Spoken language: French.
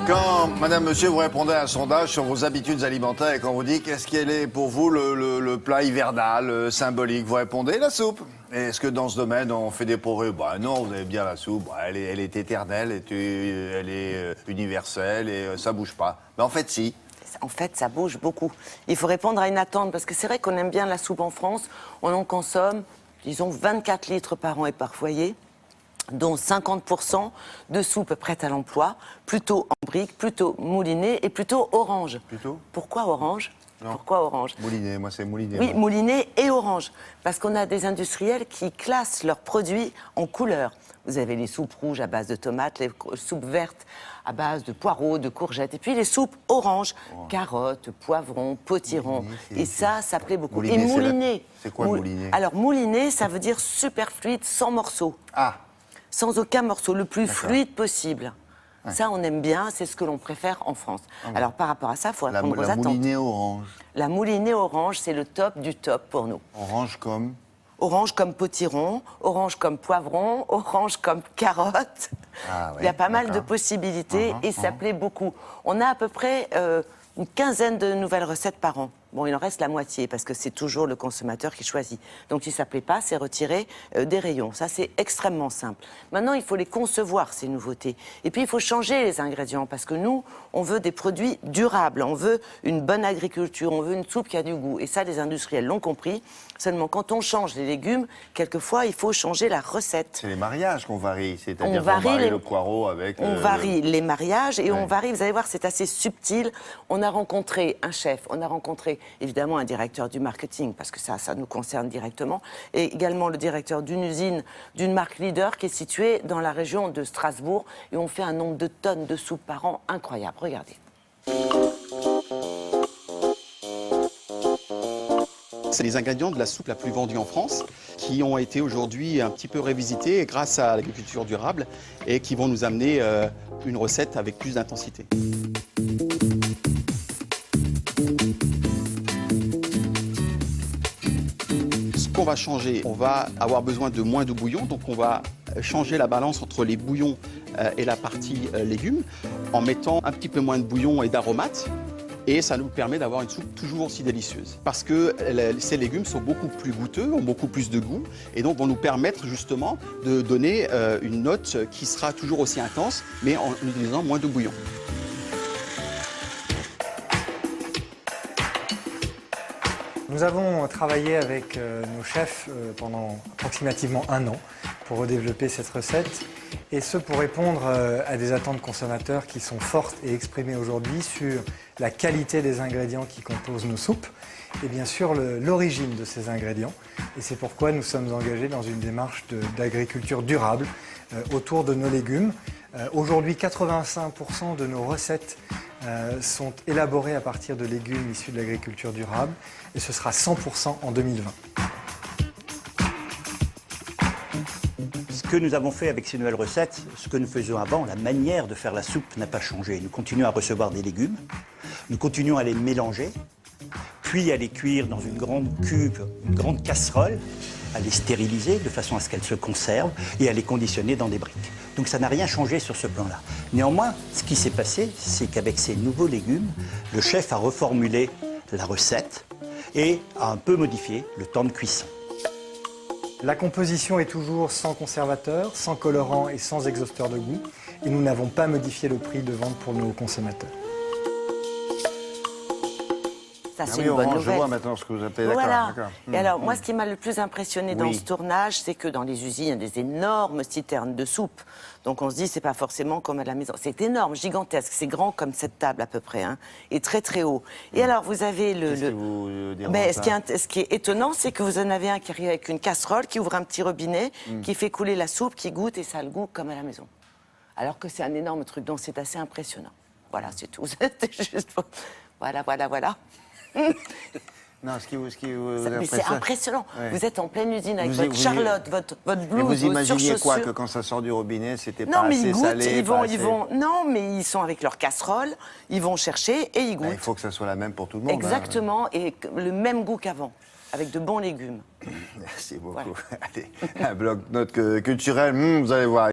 Quand, madame, monsieur, vous répondez à un sondage sur vos habitudes alimentaires et qu'on vous dit qu'est-ce qu'elle est pour vous le plat hivernal, symbolique, vous répondez la soupe. Et est-ce que dans ce domaine, on fait des progrès? Bah non, vous allez me dire la soupe, bah, elle est éternelle, elle est universelle et ça bouge pas. Mais en fait, si. En fait, ça bouge beaucoup. Il faut répondre à une attente, parce que c'est vrai qu'on aime bien la soupe en France. On en consomme, disons, 24 litres par an et par foyer, dont 50% de soupe prête à l'emploi, plutôt en brique, plutôt moulinée et plutôt orange. Plutôt? Pourquoi orange? Non. Pourquoi orange? Mouliné, moi c'est mouliné. Oui, moi. mouliné et orange. Parce qu'on a des industriels qui classent leurs produits en couleurs. Vous avez les soupes rouges à base de tomates, les soupes vertes à base de poireaux, de courgettes, et puis les soupes oranges, carottes, poivrons, potirons. Et ça plaît beaucoup. Mouliné, et mouliné. C'est quoi mouliné? Alors mouliné, ça veut dire super fluide, sans morceaux. Ah. Sans aucun morceau, le plus D'accord. fluide possible. Ouais. Ça, on aime bien, c'est ce que l'on préfère en France. Alors, par rapport à ça, il faut répondre aux attentes. La moulinée orange. La moulinée orange, c'est le top du top pour nous. Orange comme? Orange comme potiron, orange comme poivron, orange comme carotte. Ah, ouais, il y a pas mal de possibilités et ça plaît beaucoup. On a à peu près une quinzaine de nouvelles recettes par an. Bon, il en reste la moitié parce que c'est toujours le consommateur qui choisit. Donc, si ça ne plaît pas, c'est retiré des rayons. Ça, c'est extrêmement simple. Maintenant, il faut les concevoir, ces nouveautés. Et puis, il faut changer les ingrédients parce que nous, on veut des produits durables. On veut une bonne agriculture. On veut une soupe qui a du goût. Et ça, les industriels l'ont compris. Seulement, quand on change les légumes, quelquefois, il faut changer la recette. C'est les mariages qu'on varie. C'est-à-dire qu'on varie le poireau avec... On varie les mariages et on varie, vous allez voir, c'est assez subtil. On a rencontré un chef, on a rencontré évidemment un directeur du marketing, parce que ça nous concerne directement, et également le directeur d'une usine, d'une marque leader qui est située dans la région de Strasbourg, et on fait un nombre de tonnes de soupe par an incroyable. Regardez. C'est les ingrédients de la soupe la plus vendue en France qui ont été aujourd'hui un petit peu révisités grâce à l'agriculture durable et qui vont nous amener une recette avec plus d'intensité. Ce qu'on va changer, on va avoir besoin de moins de bouillon, donc on va changer la balance entre les bouillons et la partie légumes en mettant un petit peu moins de bouillon et d'aromates. Et ça nous permet d'avoir une soupe toujours aussi délicieuse. Parce que ces légumes sont beaucoup plus goûteux, ont beaucoup plus de goût, et donc vont nous permettre justement de donner une note qui sera toujours aussi intense, mais en utilisant moins de bouillon. Nous avons travaillé avec nos chefs pendant approximativement 1 an pour redévelopper cette recette, et ce pour répondre à des attentes consommateurs qui sont fortes et exprimées aujourd'hui sur la qualité des ingrédients qui composent nos soupes et bien sûr l'origine de ces ingrédients. Et c'est pourquoi nous sommes engagés dans une démarche d'agriculture durable autour de nos légumes. Aujourd'hui, 85% de nos recettes sont élaborées à partir de légumes issus de l'agriculture durable, et ce sera 100% en 2020. Ce que nous avons fait avec ces nouvelles recettes, ce que nous faisions avant, la manière de faire la soupe n'a pas changé. Nous continuons à recevoir des légumes, nous continuons à les mélanger, puis à les cuire dans une grande cuve, une grande casserole, à les stériliser de façon à ce qu'elles se conservent et à les conditionner dans des briques. Donc ça n'a rien changé sur ce plan-là. Néanmoins, ce qui s'est passé, c'est qu'avec ces nouveaux légumes, le chef a reformulé la recette et a un peu modifié le temps de cuisson. La composition est toujours sans conservateur, sans colorant et sans exhausteur de goût, et nous n'avons pas modifié le prix de vente pour nos consommateurs. Ça, c'est une bonne nouvelle. Je vois maintenant ce que vous appelez, d'accord. Voilà. Et alors, moi, ce qui m'a le plus impressionné dans ce tournage, c'est que dans les usines, il y a des énormes citernes de soupe. Donc, on se dit, c'est pas forcément comme à la maison. C'est énorme, gigantesque. C'est grand comme cette table, à peu près, hein, et très, très haut. Et alors, vous avez ce qui est étonnant, c'est que vous en avez un qui arrive avec une casserole, qui ouvre un petit robinet, qui fait couler la soupe, qui goûte, et ça a le goût comme à la maison. Alors que c'est un énorme truc. Donc, c'est assez impressionnant. Voilà, c'est tout. C'était juste... Voilà. Non, mais c'est impressionnant. Ouais. Vous êtes en pleine usine avec votre Charlotte, votre blouse, et vous imaginiez vos quoi, que quand ça sort du robinet, c'était pas mais assez ils goûtent, salé? Non, mais ils sont avec leur casserole, ils vont chercher et ils goûtent. Il faut que ça soit la même pour tout le monde. Exactement, et le même goût qu'avant, avec de bons légumes. Merci beaucoup. Voilà. Allez, un bloc-notes culturel, vous allez voir.